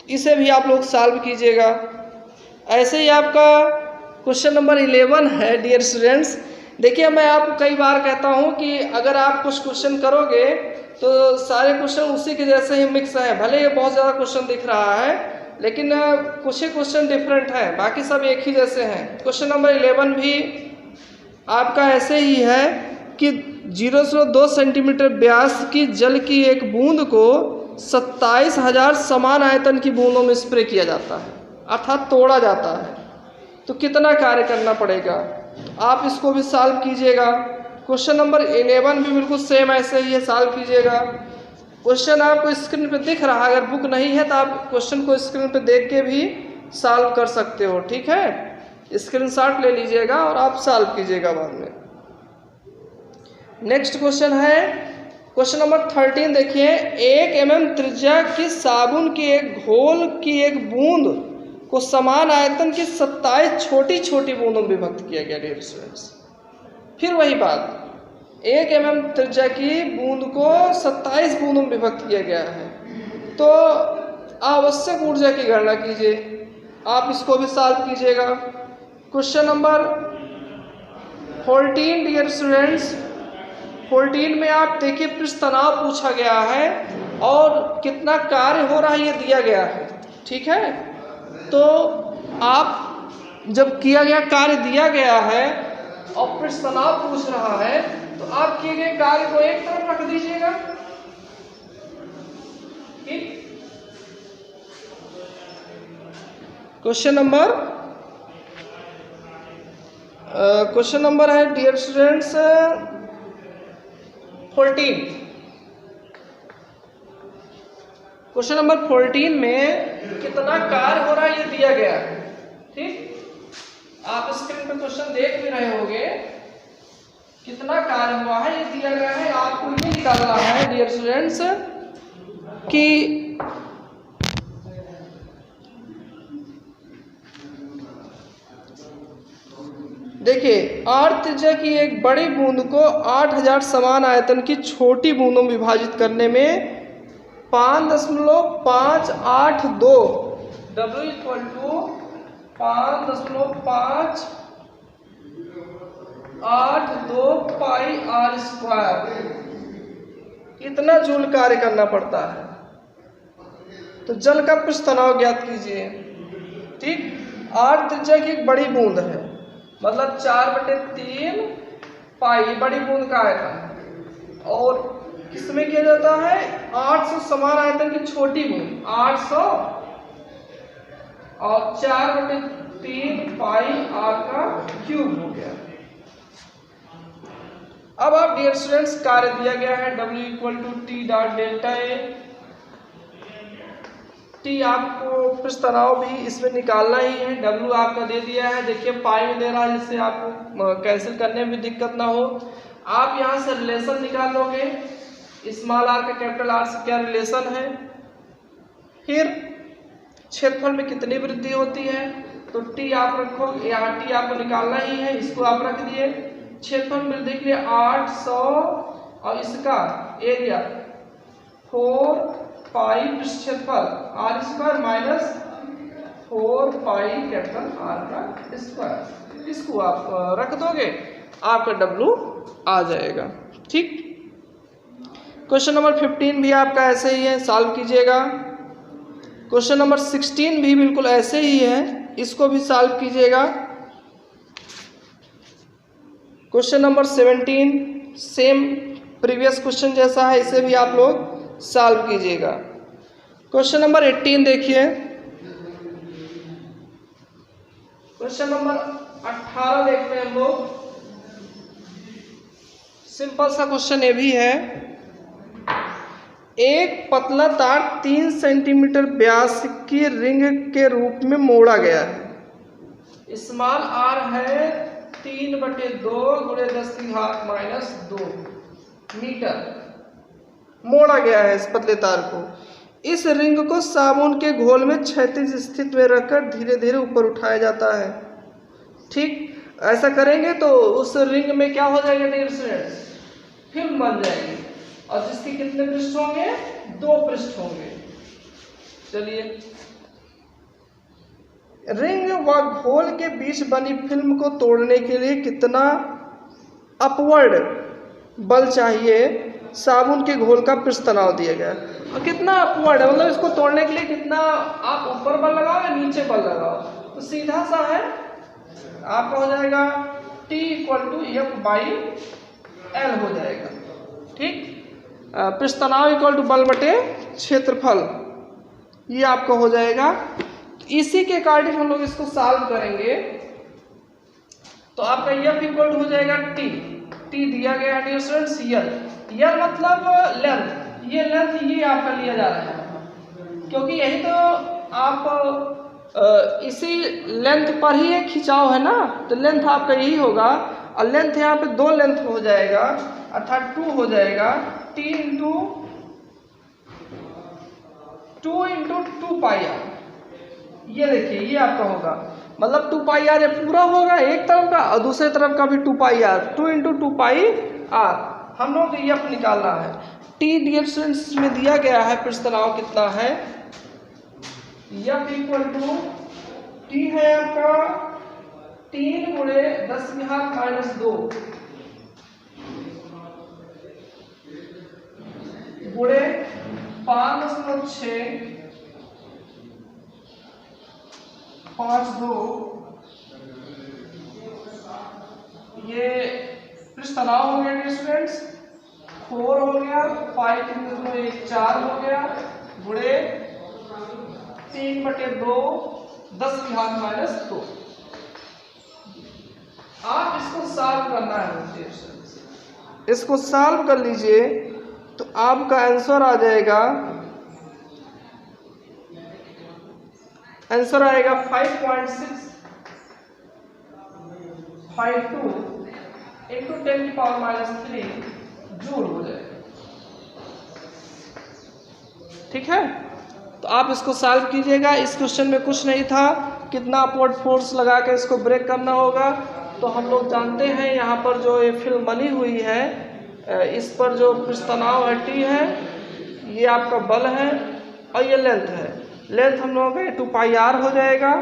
इसे भी आप लोग सॉल्व कीजिएगा। ऐसे ही आपका क्वेश्चन नंबर 11 है डियर स्टूडेंट्स। देखिए, मैं आपको कई बार कहता हूँ कि अगर आप कुछ क्वेश्चन करोगे तो सारे क्वेश्चन उसी के जैसे ही मिक्स हैं। भले ये बहुत ज़्यादा क्वेश्चन दिख रहा है, लेकिन कुछ ही क्वेश्चन डिफरेंट हैं, बाकी सब एक ही जैसे हैं। क्वेश्चन नंबर 11 भी आपका ऐसे ही है कि 0.2 सेंटीमीटर व्यास की जल की एक बूंद को 27,000 समान आयतन की बूंदों में स्प्रे किया जाता है, अर्थात तोड़ा जाता है। तो कितना कार्य करना पड़ेगा, आप इसको भी सॉल्व कीजिएगा। क्वेश्चन नंबर 11 भी बिल्कुल सेम ऐसे ही है, सॉल्व कीजिएगा। क्वेश्चन आपको स्क्रीन पे दिख रहा है, अगर बुक नहीं है तो आप क्वेश्चन को स्क्रीन पे देख के भी सॉल्व कर सकते हो। ठीक है, स्क्रीनशॉट ले लीजिएगा और आप सॉल्व कीजिएगा बाद में। नेक्स्ट क्वेश्चन है क्वेश्चन नंबर 13। देखिए, 1 mm त्रिज्या की साबुन के एक घोल की एक बूंद को समान आयतन की 27 छोटी छोटी बूंदों में विभक्त किया गया डियर स्टूडेंट्स। फिर वही बात, 1 mm त्रिज्या की बूंद को 27 बूंदों में विभक्त किया गया है, तो आवश्यक ऊर्जा की गणना कीजिए। आप इसको भी सॉल्व कीजिएगा। क्वेश्चन नंबर 14 डियर स्टूडेंट्स, 14 में आप देखिए पृष्ठ तनाव पूछा गया है और कितना कार्य हो रहा है ये दिया गया है। ठीक है, तो आप जब किया गया कार्य दिया गया है और पृष्ठ तनाव पूछ रहा है, तो आप किए गए कार्य को एक तरफ रख दीजिएगा। ठीक, क्वेश्चन नंबर है डियर स्टूडेंट्स 14। क्वेश्चन नंबर 14 में कितना कार्य हो रहा है ये दिया गया है। ठीक, आप स्क्रीन पे क्वेश्चन देख भी रहे होंगे, कितना कार्य हुआ है ये दिया गया है। आपको ये निकालना है डियर स्टूडेंट्स कि देखिए, 8 त्रिज्या की एक बड़ी बूंद को 8000 समान आयतन की छोटी बूंदों में विभाजित करने में 5.582 W = 5.582 पाई आर स्क्वायर, इतना जूल कार्य करना पड़ता है। तो जल का पृष्ठ तनाव ज्ञात कीजिए। ठीक, आर त्रिज्या की एक बड़ी बूंद है, मतलब 4/3 पाई बड़ी बूंद का आयतन, और किसमें किया जाता है 800 समान आयतन की छोटी बूंद, 800 और 4/3 पाई आर का क्यूब हो गया। अब आप डियर स्टूडेंट्स कार्य दिया गया है W = T dot delta A. T आपको पृष्ठ तनाव भी इसमें निकालना ही है। W आपका दे दिया है, देखिए पाई में दे रहा है, जिससे आपको कैंसिल करने में दिक्कत ना हो। आप यहाँ से रिलेशन निकाल लोगे, स्मॉल आर का कैपिटल आर से क्या रिलेशन है, फिर क्षेत्रफल में कितनी वृद्धि होती है, तो टी आप रखो, यहाँ टी आपको निकालना ही है, इसको आप रख दिए। क्षेत्रफल वृद्धि के लिए 800 और इसका एरिया 4 पाई क्षेत्रफल r square minus 4 pi capital r का स्क्वायर, इसको आप रख दोगे, आपका W आ जाएगा। ठीक, क्वेश्चन नंबर 15 भी आपका ऐसे ही है, सॉल्व कीजिएगा। क्वेश्चन नंबर 16 भी बिल्कुल ऐसे ही है, इसको भी सॉल्व कीजिएगा। Question number 17 same previous question जैसा है, इसे भी आप लोग सॉल्व कीजिएगा। क्वेश्चन नंबर 18 देखिए। क्वेश्चन नंबर 18 देखते हैं हम लोग। सिंपल सा क्वेश्चन ये भी है। एक पतला तार 3 सेंटीमीटर व्यास की रिंग के रूप में मोड़ा गया है। स्मॉल आर है 3/2 × 10⁻² मीटर मोड़ा गया है इस पतले तार को। इस रिंग को साबुन के घोल में क्षैतिज स्थिति में रखकर धीरे धीरे ऊपर उठाया जाता है। ठीक, ऐसा करेंगे तो उस रिंग में क्या हो जाएगा डियर स्टूडेंट्स, फिल्म बन जाएगी, और जिसके कितने पृष्ठ होंगे, 2 पृष्ठ होंगे। चलिए, रिंग व घोल के बीच बनी फिल्म को तोड़ने के लिए कितना अपवर्ड बल चाहिए, साबुन के घोल का पृष्ठ तनाव दिया गया। और कितना अपवर्ड है, मतलब इसको तोड़ने के लिए कितना आप ऊपर बल लगाओ या नीचे बल लगाओ, तो सीधा सा है आपका हो जाएगा T = F/L हो जाएगा। ठीक, पृष्ठ तनाव = बल बटे क्षेत्रफल, ये आपका हो जाएगा। इसी के अकॉर्डिंग हम लोग इसको सॉल्व करेंगे, तो आपका F = हो जाएगा T दिया गया है डियर स्टूडेंट्स, L मतलब लेंथ, ये लेंथ ये आपका लिया जा रहा है, क्योंकि यही तो आप इसी लेंथ पर ही एक खिंचाव है ना, तो लेंथ आपका यही होगा, और लेंथ यहाँ पे 2 लेंथ हो जाएगा, अर्थात 2 हो जाएगा। T × 2 पाई आर, ये देखिए ये आपका होगा, मतलब 2 पाई आर ये पूरा होगा एक तरफ का, और दूसरे तरफ का भी 2 पाई आर, 2 × 2 पाई आर हम लोग F निकालना है। T डियर स्टूडेंट्स में दिया गया है, पृष्ठ तनाव कितना है, F = T है आपका 3 × 10⁻² गुणे 5.652, ये पृष्ठ तनाव हो गया डियर स्टूडेंट्स, 4 हो गया, 5 × 4 हो गया, गुणे 3/2 10⁻²। आप इसको सॉल्व करना है, इसको सॉल्व कर लीजिए तो आपका आंसर आ जाएगा, आंसर आएगा 5.652 × 10⁻³ जूल हो जाएगा। ठीक है, तो आप इसको सॉल्व कीजिएगा। इस क्वेश्चन में कुछ नहीं था, कितना अपवर्ड फोर्स लगा के इसको ब्रेक करना होगा, तो हम लोग जानते हैं यहाँ पर जो ये फिल्म बनी हुई है, इस पर जो पृष्ठ तनाव है T है, ये आपका बल है, और ये लेंथ है। लेंथ हम लोगों का 2 पाई आर हो जाएगा,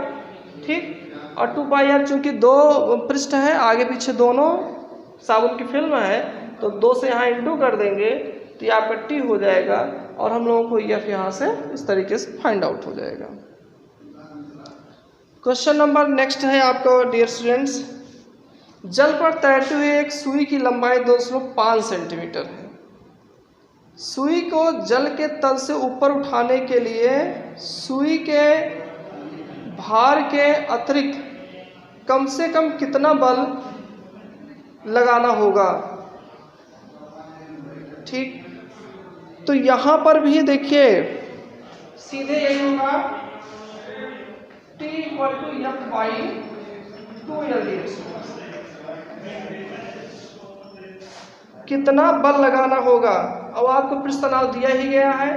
ठीक। और 2πr चूंकि 2 पृष्ठ है, आगे पीछे दोनों साबुन की फिल्म है, तो 2 से यहाँ इंटू कर देंगे तो ये आपका t हो जाएगा और हम लोगों को f यहाँ से इस तरीके से फाइंड आउट हो जाएगा। क्वेश्चन नंबर नेक्स्ट है आपका डियर स्टूडेंट्स, जल पर तैरते हुए एक सुई की लंबाई 2.5 सेंटीमीटर है। सुई को जल के तल से ऊपर उठाने के लिए सुई के भार के अतिरिक्त कम से कम कितना बल लगाना होगा। ठीक, तो यहां पर भी देखिए सीधे यही होगा T = F/2L। कितना बल लगाना होगा, अब आपको पृष्ठ तनाव दिया ही गया है,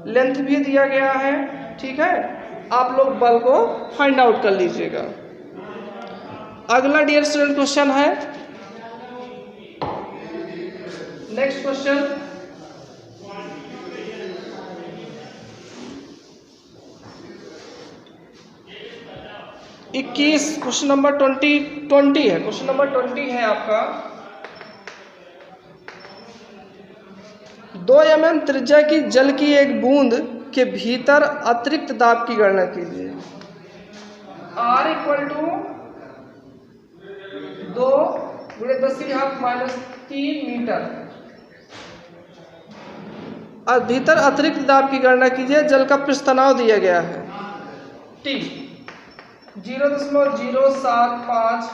लेंथ भी दिया गया है, ठीक है। आप लोग बल को फाइंड आउट कर लीजिएगा। अगला डियर स्टूडेंट क्वेश्चन है, नेक्स्ट क्वेश्चन, क्वेश्चन नंबर 20 है। क्वेश्चन नंबर 20 है आपका, 2 mm त्रिज्या की जल की एक बूंद के भीतर अतिरिक्त दाब की गणना कीजिए। R = 2 × 10⁻³ metre. और भीतर अतिरिक्त दाब की गणना कीजिए। जल का पृष्ठ तनाव दिया गया है T 0.075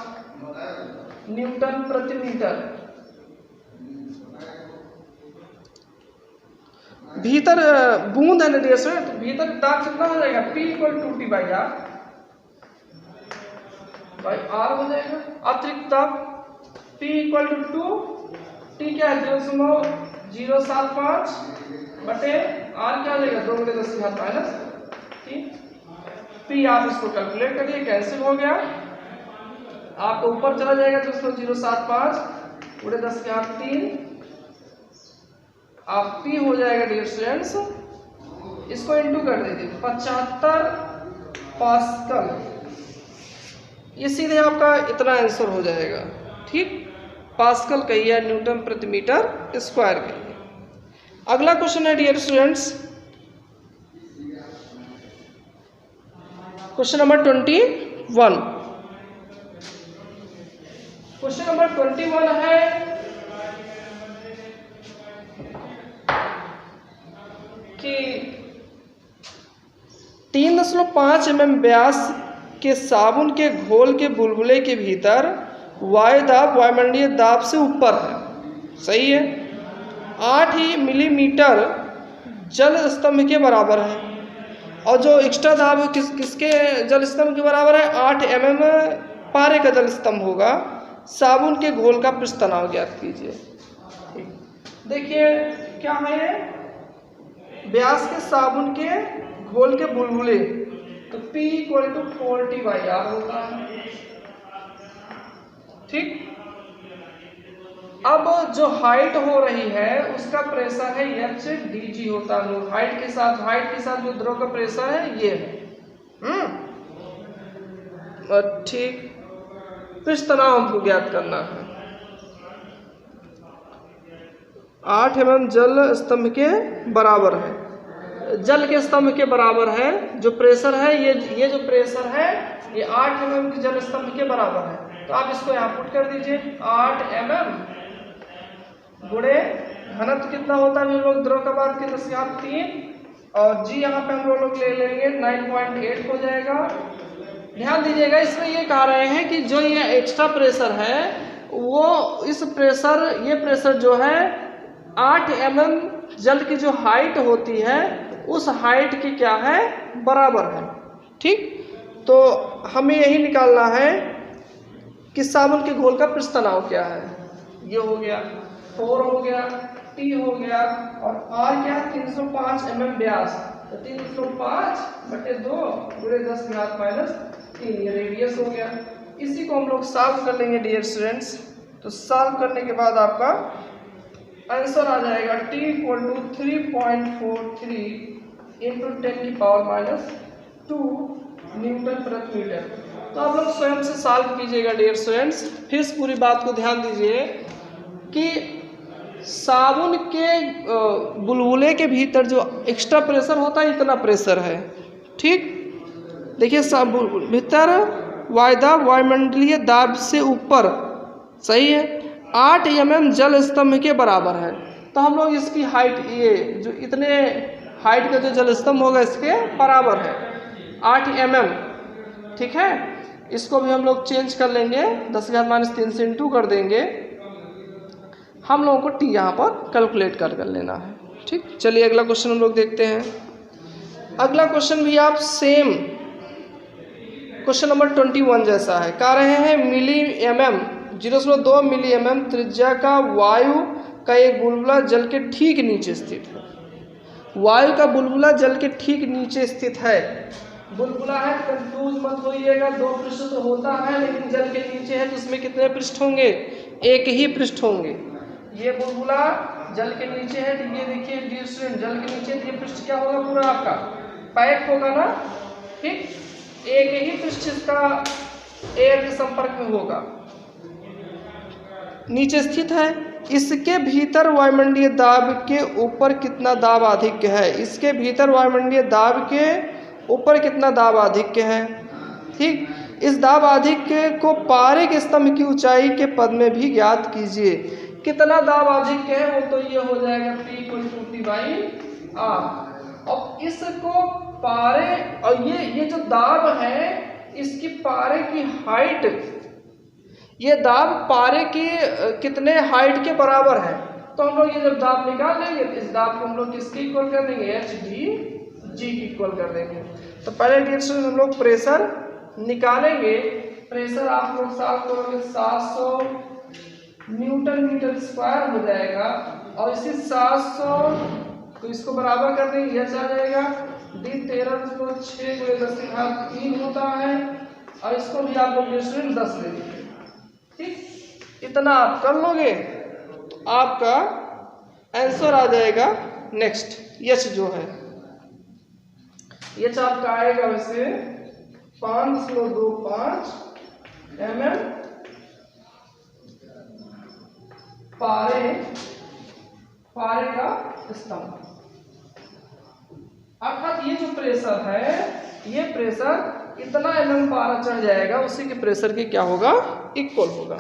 न्यूटन प्रति मीटर। भीतर बूंद है ना डियर स्टूडेंट, भीतर दाब कितना हो जाएगा, P = T/R हो जाएगा। अतिरिक्त दाब P = 2, T क्या है 0.075 बटे R क्या हो जाएगा 2 × 10⁻³ P। आप इसको कैलकुलेट करिए, कैंसिल हो गया, आपको ऊपर चला जाएगा 0.075 × 10⁻³ आप P हो जाएगा डियर स्टूडेंट्स, इसको इंटू कर दीजिए 75 पास्कल। ये सीधे आपका इतना आंसर हो जाएगा। ठीक, पास्कल कहिए, न्यूटन प्रति मीटर स्क्वायर कहिए। अगला क्वेश्चन है dear students, question number 21। Question number 21 है, कि 3.5 mm व्यास के साबुन के घोल के बुलबुले के भीतर वायु दाब वायुमंडलीय दाब से ऊपर है, सही है। 8 मिलीमीटर जल स्तंभ के बराबर है, और जो एक्स्ट्रा दाब किसके जल स्तंभ के बराबर है, 8 mm पारे का जल स्तंभ होगा। साबुन के घोल का पृष्ठ तनाव ज्ञात कीजिए। देखिए क्या है, व्यास के साबुन के घोल के बुलबुले, तो P = 4T/R होता है। ठीक, अब जो हाइट हो रही है उसका प्रेशर है HdG होता है। हाइट के साथ जो द्रव का प्रेशर है ये है। ठीक, पृष्ठ तनाव हमको ज्ञात करना है। 8 mm जल स्तंभ के बराबर है, जल के स्तंभ के बराबर है। जो प्रेशर है ये जो प्रेशर है ये 8 mm के जल स्तंभ के बराबर है। तो आप इसको यहाँ पुट कर दीजिए, 8 mm गुणे घनत्व कितना होता है, हम लोग द्रव का बात की 10⁻³ और G यहाँ पे हम लोग ले लेंगे 9.8 हो जाएगा। ध्यान दीजिएगा, इसमें ये कह रहे हैं कि जो ये एक्स्ट्रा प्रेशर है वो ये प्रेशर जो है 8 mm जल की जो हाइट होती है उस हाइट की क्या है, बराबर है। ठीक, तो हमें यही निकालना है कि साबुन के घोल का पृष्ठ तनाव क्या है। ये हो गया 4 हो गया, T हो गया, और R क्या है 305 mm व्यास, तो 305 बटे 2 × 10⁻³ ये रेडियस हो गया। इसी को हम लोग सॉल्व कर लेंगे डियर स्टूडेंट्स। तो सॉल्व करने के बाद आपका आंसर आ जाएगा T = 3.43 × 10⁻²। न्यूटन प्रति मीटर। तो आप लोग स्वयं से सॉल्व कीजिएगा डियर स्टूडेंट्स। फिर इस पूरी बात को ध्यान दीजिए कि साबुन के बुलबुले के भीतर जो एक्स्ट्रा प्रेशर होता है इतना प्रेशर है, ठीक। देखिए साबुन भीतर वायुमंडलीय दाब से ऊपर, सही है, 8 mm जल स्तंभ के बराबर है। तो हम लोग इसकी हाइट, ये जो इतने हाइट का जो जल स्तंभ होगा इसके बराबर है 8 mm, ठीक है। इसको भी हम लोग चेंज कर लेंगे, 10⁻³ से इंटू कर देंगे। हम लोगों को टी यहाँ पर कैलकुलेट कर लेना है, ठीक। चलिए अगला क्वेश्चन हम लोग देखते हैं। अगला क्वेश्चन भी आप सेम क्वेश्चन नंबर 21 जैसा है। कह रहे हैं मिली mm 0.2 मिली mm त्रिज्या का वायु का एक बुलबुला जल के ठीक नीचे स्थित है। वायु का बुलबुला जल के ठीक नीचे स्थित है। बुलबुला है, कंफ्यूज मत होइएगा, 2 पृष्ठ तो होता है, लेकिन जल के नीचे है तो उसमें कितने पृष्ठ होंगे? एक ही पृष्ठ होंगे। ये बुलबुला जल के नीचे है, तो ये देखिए डियर स्टूडेंट, जल के नीचे तो ये पृष्ठ क्या होगा? पूरा आपका पैक होगा ना, ठीक। एक ही पृष्ठ इसका एयर के संपर्क में होगा, नीचे स्थित है। इसके भीतर वायुमंडलीय दाब के ऊपर कितना दाब आधिक्य है? इसके भीतर वायुमंडलीय दाब के ऊपर कितना दाब आधिक्य है, ठीक। इस दाब आधिक्य को पारे के स्तंभ की ऊंचाई के पद में भी ज्ञात कीजिए। कितना दाब आधिक्य है वो तो ये हो जाएगा P=T/R। और इसको पारे, और ये जो दाब है इसकी पारे की हाइट, ये दाब पारे की कितने हाइट के बराबर है? तो हम लोग ये जब दाब निकाल लेंगे तो इस दाब को हम लोग किसके इक्वल कर देंगे? HG की इक्वल कर देंगे। तो पहले डियर स्टूडेंट हम लोग प्रेशर निकालेंगे। प्रेशर आप लोग साफ करोगे 700 न्यूटन मीटर स्क्वायर हो जाएगा, और इसी 700 तो इसको बराबर कर देंगे, यह आ जाएगा D13.6×10⁻³ होता है, और इसको भी आप लोग 10 ले लीजिए, ठीक। इतना आप कर लोगे, आपका आंसर आ जाएगा। नेक्स्ट यच जो है, यच आपका आएगा वैसे 5.25 mm पारे का स्तंभ। अर्थात ये जो प्रेशर है, ये प्रेशर इतना mm पारा चढ़ जाएगा, उसी के प्रेशर के क्या होगा? इक्वल होगा।